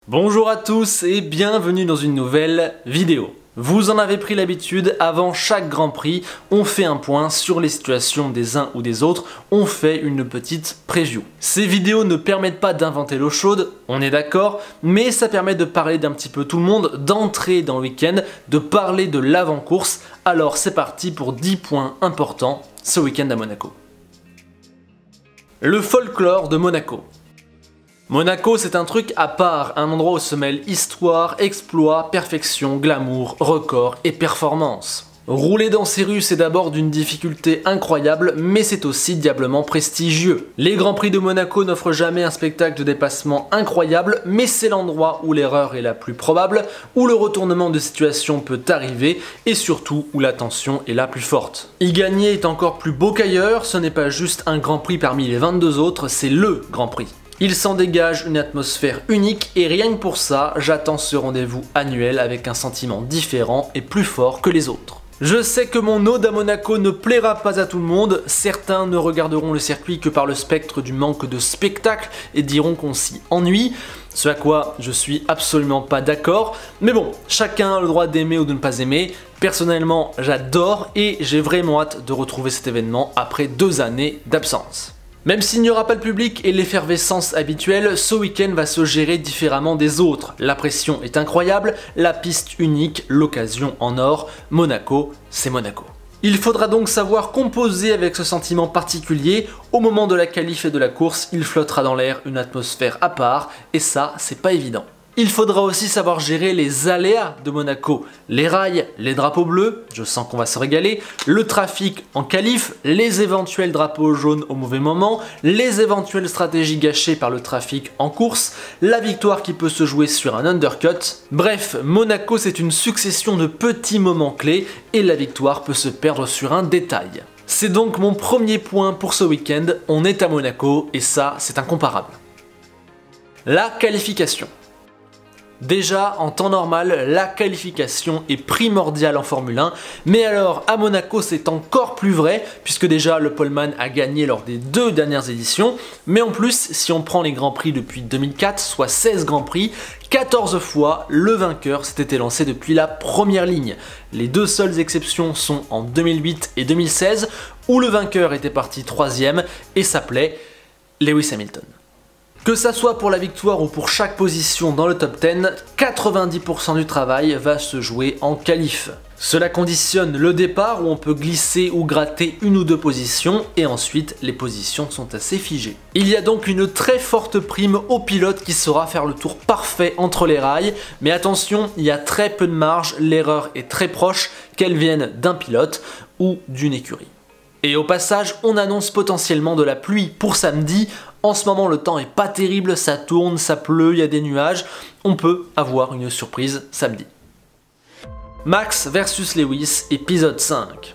Bonjour à tous et bienvenue dans une nouvelle vidéo. Vous en avez pris l'habitude, avant chaque Grand Prix, on fait un point sur les situations des uns ou des autres, on fait une petite preview. Ces vidéos ne permettent pas d'inventer l'eau chaude, on est d'accord, mais ça permet de parler d'un petit peu tout le monde, d'entrer dans le week-end, de parler de l'avant-course. Alors c'est parti pour 10 points importants ce week-end à Monaco. Le folklore de Monaco. Monaco, c'est un truc à part, un endroit où se mêlent histoire, exploit, perfection, glamour, record et performance. Rouler dans ces rues, c'est d'abord d'une difficulté incroyable, mais c'est aussi diablement prestigieux. Les Grands Prix de Monaco n'offrent jamais un spectacle de dépassement incroyable, mais c'est l'endroit où l'erreur est la plus probable, où le retournement de situation peut arriver, et surtout où la tension est la plus forte. Y gagner est encore plus beau qu'ailleurs, ce n'est pas juste un Grand Prix parmi les 22 autres, c'est LE Grand Prix. Il s'en dégage une atmosphère unique et rien que pour ça, j'attends ce rendez-vous annuel avec un sentiment différent et plus fort que les autres. Je sais que mon ode à Monaco ne plaira pas à tout le monde, certains ne regarderont le circuit que par le spectre du manque de spectacle et diront qu'on s'y ennuie, ce à quoi je suis absolument pas d'accord, mais bon, chacun a le droit d'aimer ou de ne pas aimer. Personnellement, j'adore et j'ai vraiment hâte de retrouver cet événement après 2 années d'absence. Même s'il n'y aura pas le public et l'effervescence habituelle, ce week-end va se gérer différemment des autres. La pression est incroyable, la piste unique, l'occasion en or. Monaco, c'est Monaco. Il faudra donc savoir composer avec ce sentiment particulier. Au moment de la qualif et de la course, il flottera dans l'air une atmosphère à part, et ça, c'est pas évident. Il faudra aussi savoir gérer les aléas de Monaco, les rails, les drapeaux bleus, je sens qu'on va se régaler, le trafic en qualif, les éventuels drapeaux jaunes au mauvais moment, les éventuelles stratégies gâchées par le trafic en course, la victoire qui peut se jouer sur un undercut. Bref, Monaco c'est une succession de petits moments clés et la victoire peut se perdre sur un détail. C'est donc mon premier point pour ce week-end, on est à Monaco et ça c'est incomparable. La qualification. Déjà, en temps normal, la qualification est primordiale en Formule 1, mais alors à Monaco c'est encore plus vrai, puisque déjà le poleman a gagné lors des 2 dernières éditions, mais en plus, si on prend les Grands Prix depuis 2004, soit 16 Grands Prix, 14 fois, le vainqueur s'était lancé depuis la première ligne. Les 2 seules exceptions sont en 2008 et 2016, où le vainqueur était parti 3ème et s'appelait Lewis Hamilton. Que ça soit pour la victoire ou pour chaque position dans le top 10, 90% du travail va se jouer en qualif. Cela conditionne le départ où on peut glisser ou gratter 1 ou 2 positions et ensuite les positions sont assez figées. Il y a donc une très forte prime au pilote qui saura faire le tour parfait entre les rails, mais attention, il y a très peu de marge, l'erreur est très proche, qu'elle vienne d'un pilote ou d'une écurie. Et au passage, on annonce potentiellement de la pluie pour samedi. En ce moment, le temps est pas terrible, ça tourne, ça pleut, il y a des nuages. On peut avoir une surprise samedi. Max versus Lewis, épisode 5.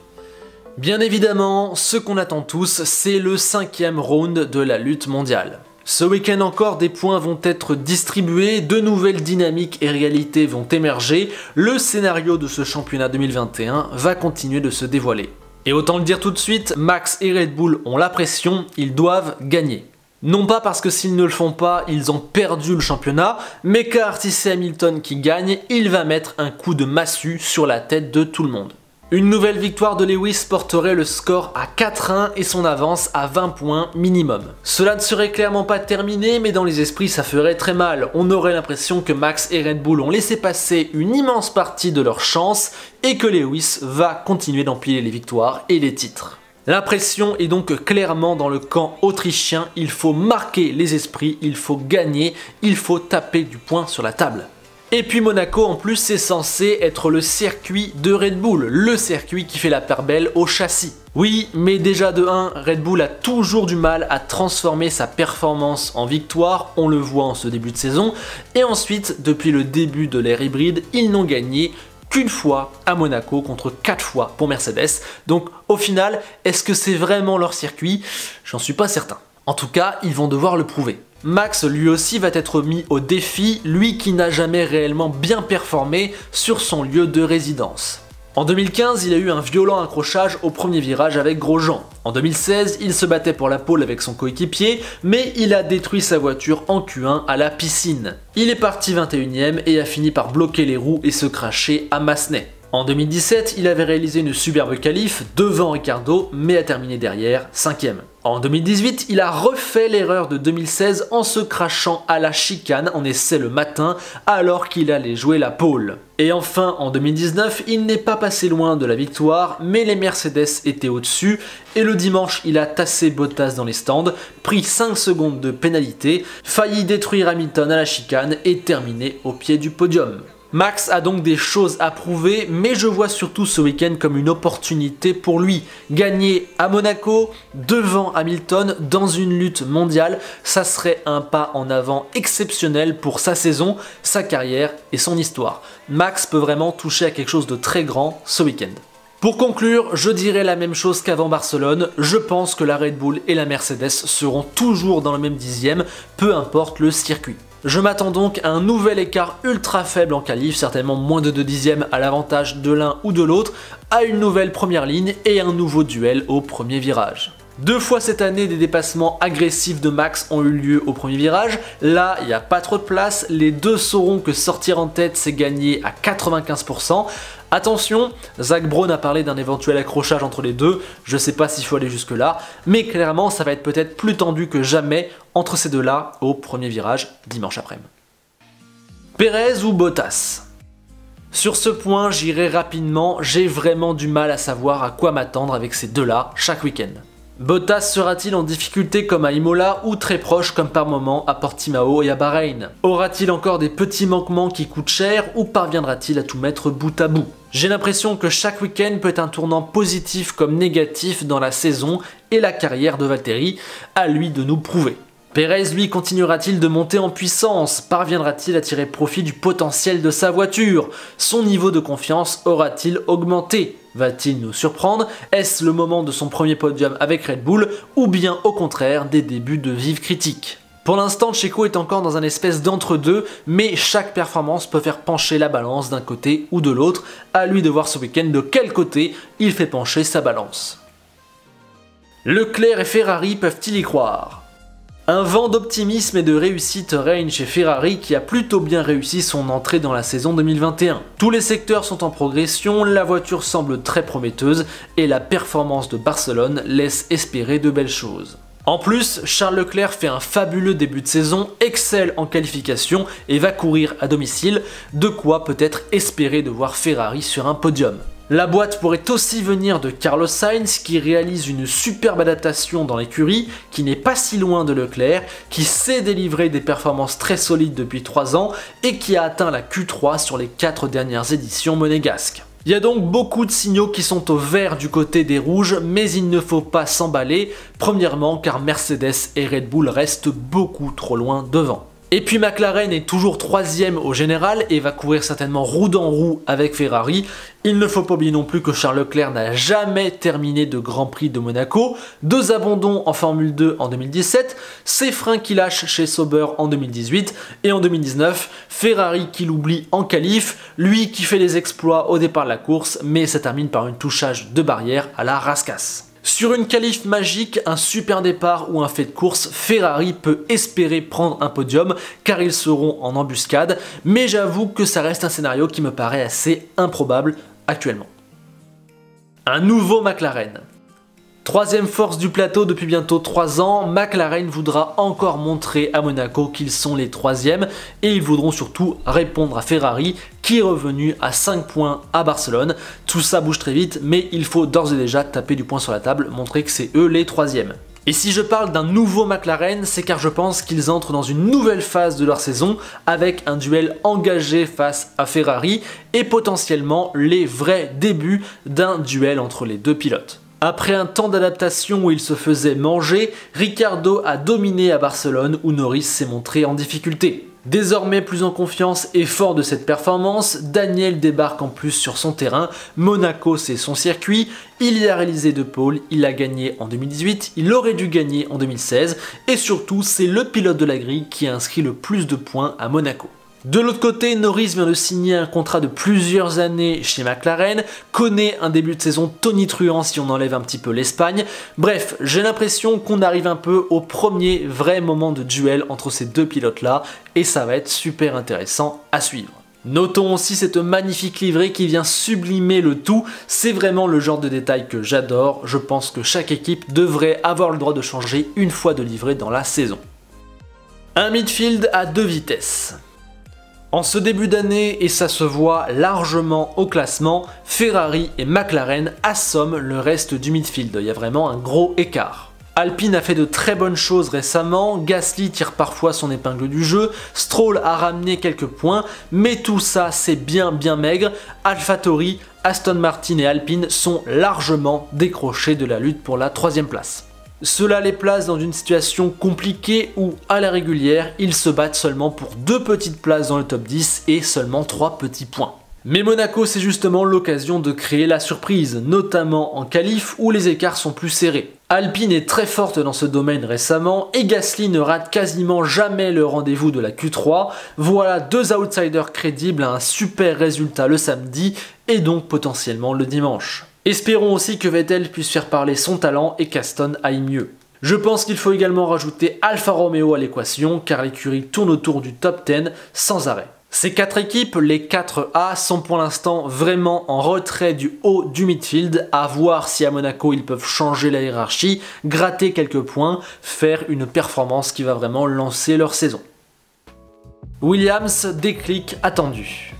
Bien évidemment, ce qu'on attend tous, c'est le 5e round de la lutte mondiale. Ce week-end encore, des points vont être distribués, de nouvelles dynamiques et réalités vont émerger. Le scénario de ce championnat 2021 va continuer de se dévoiler. Et autant le dire tout de suite, Max et Red Bull ont la pression, ils doivent gagner. Non pas parce que s'ils ne le font pas, ils ont perdu le championnat, mais car si c'est Hamilton qui gagne, il va mettre un coup de massue sur la tête de tout le monde. Une nouvelle victoire de Lewis porterait le score à 4-1 et son avance à 20 points minimum. Cela ne serait clairement pas terminé, mais dans les esprits ça ferait très mal. On aurait l'impression que Max et Red Bull ont laissé passer une immense partie de leur chance et que Lewis va continuer d'empiler les victoires et les titres. La pression est donc clairement dans le camp autrichien, il faut marquer les esprits, il faut gagner, il faut taper du poing sur la table. Et puis Monaco en plus c'est censé être le circuit de Red Bull, le circuit qui fait la part belle au châssis. Oui, mais déjà de 1, Red Bull a toujours du mal à transformer sa performance en victoire, on le voit en ce début de saison, et ensuite, depuis le début de l'ère hybride, ils n'ont gagné qu'une fois à Monaco contre 4 fois pour Mercedes. Donc au final, est-ce que c'est vraiment leur circuit? J'en suis pas certain. En tout cas, ils vont devoir le prouver. Max lui aussi va être mis au défi, lui qui n'a jamais réellement bien performé sur son lieu de résidence. En 2015, il a eu un violent accrochage au premier virage avec Grosjean. En 2016, il se battait pour la pole avec son coéquipier, mais il a détruit sa voiture en Q1 à la piscine. Il est parti 21ème et a fini par bloquer les roues et se cracher à Massenet. En 2017, il avait réalisé une superbe qualif devant Ricciardo, mais a terminé derrière 5ème. En 2018, il a refait l'erreur de 2016 en se crachant à la chicane en essai le matin alors qu'il allait jouer la pole. Et enfin, en 2019, il n'est pas passé loin de la victoire, mais les Mercedes étaient au-dessus et le dimanche, il a tassé Bottas dans les stands, pris 5 secondes de pénalité, failli détruire Hamilton à la chicane et terminé au pied du podium. Max a donc des choses à prouver, mais je vois surtout ce week-end comme une opportunité pour lui. Gagner à Monaco, devant Hamilton, dans une lutte mondiale, ça serait un pas en avant exceptionnel pour sa saison, sa carrière et son histoire. Max peut vraiment toucher à quelque chose de très grand ce week-end. Pour conclure, je dirais la même chose qu'avant Barcelone, je pense que la Red Bull et la Mercedes seront toujours dans le même dixième, peu importe le circuit. Je m'attends donc à un nouvel écart ultra faible en qualif, certainement moins de 2 dixièmes à l'avantage de l'un ou de l'autre, à une nouvelle première ligne et un nouveau duel au premier virage. 2 fois cette année, des dépassements agressifs de Max ont eu lieu au premier virage. Là, il n'y a pas trop de place. Les deux sauront que sortir en tête, c'est gagner à 95%. Attention, Zak Brown a parlé d'un éventuel accrochage entre les deux. Je sais pas s'il faut aller jusque là, mais clairement, ça va être peut-être plus tendu que jamais entre ces deux-là au premier virage dimanche après-midi. Pérez ou Bottas ? Sur ce point, j'irai rapidement. J'ai vraiment du mal à savoir à quoi m'attendre avec ces deux-là chaque week-end. Bottas sera-t-il en difficulté comme à Imola ou très proche comme par moment à Portimao et à Bahreïn? Aura-t-il encore des petits manquements qui coûtent cher ou parviendra-t-il à tout mettre bout à bout? J'ai l'impression que chaque week-end peut être un tournant positif comme négatif dans la saison et la carrière de Valtteri, à lui de nous prouver. Pérez, lui, continuera-t-il de monter en puissance? Parviendra-t-il à tirer profit du potentiel de sa voiture? Son niveau de confiance aura-t-il augmenté? Va-t-il nous surprendre? Est-ce le moment de son premier podium avec Red Bull? Ou bien au contraire des débuts de vives critiques? Pour l'instant, Checo est encore dans un espèce d'entre-deux, mais chaque performance peut faire pencher la balance d'un côté ou de l'autre. À lui de voir ce week-end de quel côté il fait pencher sa balance. Leclerc et Ferrari peuvent-ils y croire? Un vent d'optimisme et de réussite règne chez Ferrari qui a plutôt bien réussi son entrée dans la saison 2021. Tous les secteurs sont en progression, la voiture semble très prometteuse et la performance de Barcelone laisse espérer de belles choses. En plus, Charles Leclerc fait un fabuleux début de saison, excelle en qualification et va courir à domicile, de quoi peut-être espérer de voir Ferrari sur un podium. La boîte pourrait aussi venir de Carlos Sainz qui réalise une superbe adaptation dans l'écurie, qui n'est pas si loin de Leclerc, qui sait délivrer des performances très solides depuis 3 ans et qui a atteint la Q3 sur les 4 dernières éditions monégasques. Il y a donc beaucoup de signaux qui sont au vert du côté des rouges, mais il ne faut pas s'emballer, premièrement car Mercedes et Red Bull restent beaucoup trop loin devant. Et puis McLaren est toujours 3ème au général et va courir certainement roue dans roue avec Ferrari. Il ne faut pas oublier non plus que Charles Leclerc n'a jamais terminé de Grand Prix de Monaco, 2 abandons en Formule 2 en 2017, ses freins qui lâchent chez Sauber en 2018 et en 2019, Ferrari qui l'oublie en qualif, lui qui fait des exploits au départ de la course mais ça termine par un touchage de barrière à la rascasse. Sur une qualif magique, un super départ ou un fait de course, Ferrari peut espérer prendre un podium car ils seront en embuscade, mais j'avoue que ça reste un scénario qui me paraît assez improbable actuellement. Un nouveau McLaren. 3ème force du plateau depuis bientôt 3 ans, McLaren voudra encore montrer à Monaco qu'ils sont les 3e et ils voudront surtout répondre à Ferrari qui est revenu à 5 points à Barcelone. Tout ça bouge très vite mais il faut d'ores et déjà taper du poing sur la table, montrer que c'est eux les 3e. Et si je parle d'un nouveau McLaren, c'est car je pense qu'ils entrent dans une nouvelle phase de leur saison avec un duel engagé face à Ferrari et potentiellement les vrais débuts d'un duel entre les deux pilotes. Après un temps d'adaptation où il se faisait manger, Ricciardo a dominé à Barcelone où Norris s'est montré en difficulté. Désormais plus en confiance et fort de cette performance, Daniel débarque en plus sur son terrain, Monaco c'est son circuit, il y a réalisé 2 pôles, il a gagné en 2018, il aurait dû gagner en 2016 et surtout c'est le pilote de la grille qui a inscrit le plus de points à Monaco. De l'autre côté, Norris vient de signer un contrat de plusieurs années chez McLaren, connaît un début de saison tonitruant si on enlève un petit peu l'Espagne. Bref, j'ai l'impression qu'on arrive un peu au premier vrai moment de duel entre ces deux pilotes-là, et ça va être super intéressant à suivre. Notons aussi cette magnifique livrée qui vient sublimer le tout, c'est vraiment le genre de détail que j'adore, je pense que chaque équipe devrait avoir le droit de changer une fois de livrée dans la saison. Un midfield à 2 vitesses. En ce début d'année, et ça se voit largement au classement, Ferrari et McLaren assomment le reste du midfield, il y a vraiment un gros écart. Alpine a fait de très bonnes choses récemment, Gasly tire parfois son épingle du jeu, Stroll a ramené quelques points, mais tout ça c'est bien maigre, AlphaTauri, Aston Martin et Alpine sont largement décrochés de la lutte pour la 3e place. Cela les place dans une situation compliquée où, à la régulière, ils se battent seulement pour 2 petites places dans le top 10 et seulement 3 petits points. Mais Monaco, c'est justement l'occasion de créer la surprise, notamment en qualif où les écarts sont plus serrés. Alpine est très forte dans ce domaine récemment et Gasly ne rate quasiment jamais le rendez-vous de la Q3. Voilà 2 outsiders crédibles à un super résultat le samedi et donc potentiellement le dimanche. Espérons aussi que Vettel puisse faire parler son talent et qu'Aston aille mieux. Je pense qu'il faut également rajouter Alfa Romeo à l'équation car l'écurie tourne autour du top 10 sans arrêt. Ces 4 équipes, les 4 A, sont pour l'instant vraiment en retrait du haut du midfield, à voir si à Monaco ils peuvent changer la hiérarchie, gratter quelques points, faire une performance qui va vraiment lancer leur saison. Williams, déclic attendu.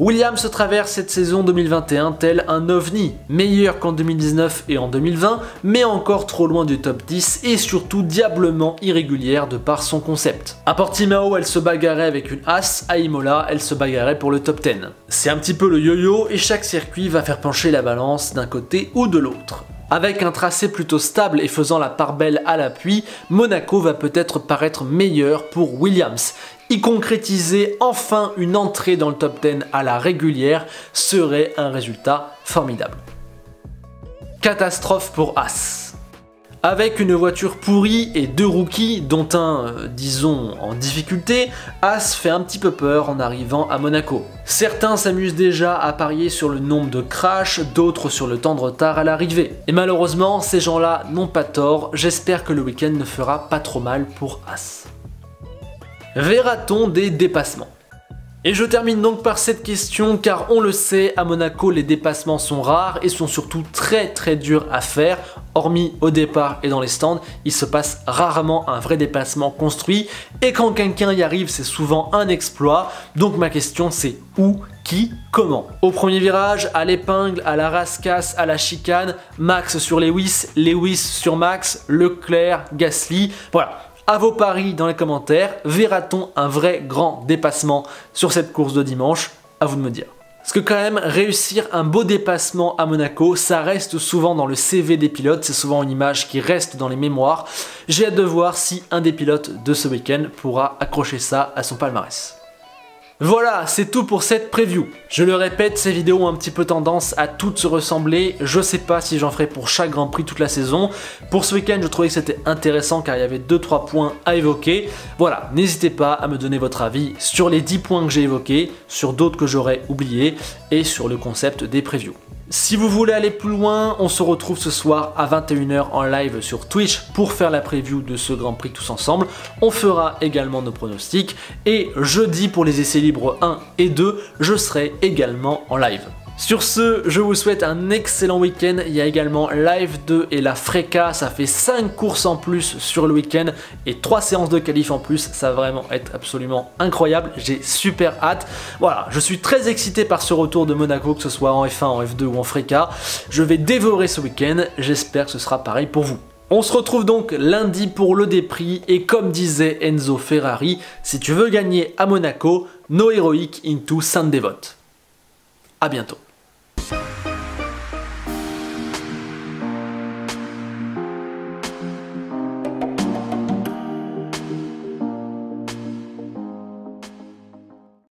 Williams traverse cette saison 2021 tel un ovni, meilleur qu'en 2019 et en 2020, mais encore trop loin du top 10 et surtout diablement irrégulière de par son concept. À Portimao, elle se bagarrait avec une Haas, à Imola, elle se bagarrait pour le top 10. C'est un petit peu le yo-yo et chaque circuit va faire pencher la balance d'un côté ou de l'autre. Avec un tracé plutôt stable et faisant la part belle à l'appui, Monaco va peut-être paraître meilleur pour Williams. Y concrétiser enfin une entrée dans le top 10 à la régulière serait un résultat formidable. Catastrophe pour Haas. Avec une voiture pourrie et 2 rookies, dont un, disons, en difficulté, Haas fait un petit peu peur en arrivant à Monaco. Certains s'amusent déjà à parier sur le nombre de crashs, d'autres sur le temps de retard à l'arrivée. Et malheureusement, ces gens-là n'ont pas tort, j'espère que le week-end ne fera pas trop mal pour Haas. Verra-t-on des dépassements ? Et je termine donc par cette question car on le sait, à Monaco les dépassements sont rares et sont surtout très durs à faire. Hormis au départ et dans les stands, il se passe rarement un vrai dépassement construit et quand quelqu'un y arrive c'est souvent un exploit. Donc ma question c'est où, qui, comment? Au premier virage, à l'épingle, à la rascasse, à la chicane, Max sur Lewis, Lewis sur Max, Leclerc, Gasly, voilà. À vos paris dans les commentaires, verra-t-on un vrai grand dépassement sur cette course de dimanche? À vous de me dire. Parce que quand même, réussir un beau dépassement à Monaco, ça reste souvent dans le CV des pilotes, c'est souvent une image qui reste dans les mémoires. J'ai hâte de voir si un des pilotes de ce week-end pourra accrocher ça à son palmarès. Voilà, c'est tout pour cette preview. Je le répète, ces vidéos ont un petit peu tendance à toutes se ressembler. Je sais pas si j'en ferai pour chaque Grand Prix toute la saison. Pour ce week-end, je trouvais que c'était intéressant car il y avait 2-3 points à évoquer. Voilà, n'hésitez pas à me donner votre avis sur les 10 points que j'ai évoqués, sur d'autres que j'aurais oubliés et sur le concept des previews. Si vous voulez aller plus loin, on se retrouve ce soir à 21 h en live sur Twitch pour faire la preview de ce Grand Prix tous ensemble. On fera également nos pronostics et jeudi pour les essais libres 1 et 2, je serai également en live. Sur ce, je vous souhaite un excellent week-end. Il y a également Live 2 et la Freca, ça fait 5 courses en plus sur le week-end et 3 séances de qualif en plus, ça va vraiment être absolument incroyable, j'ai super hâte. Voilà, je suis très excité par ce retour de Monaco, que ce soit en F1, en F2 ou en Freca. Je vais dévorer ce week-end, j'espère que ce sera pareil pour vous. On se retrouve donc lundi pour le déprix et comme disait Enzo Ferrari, si tu veux gagner à Monaco, no heroic into Saint Devote. À bientôt.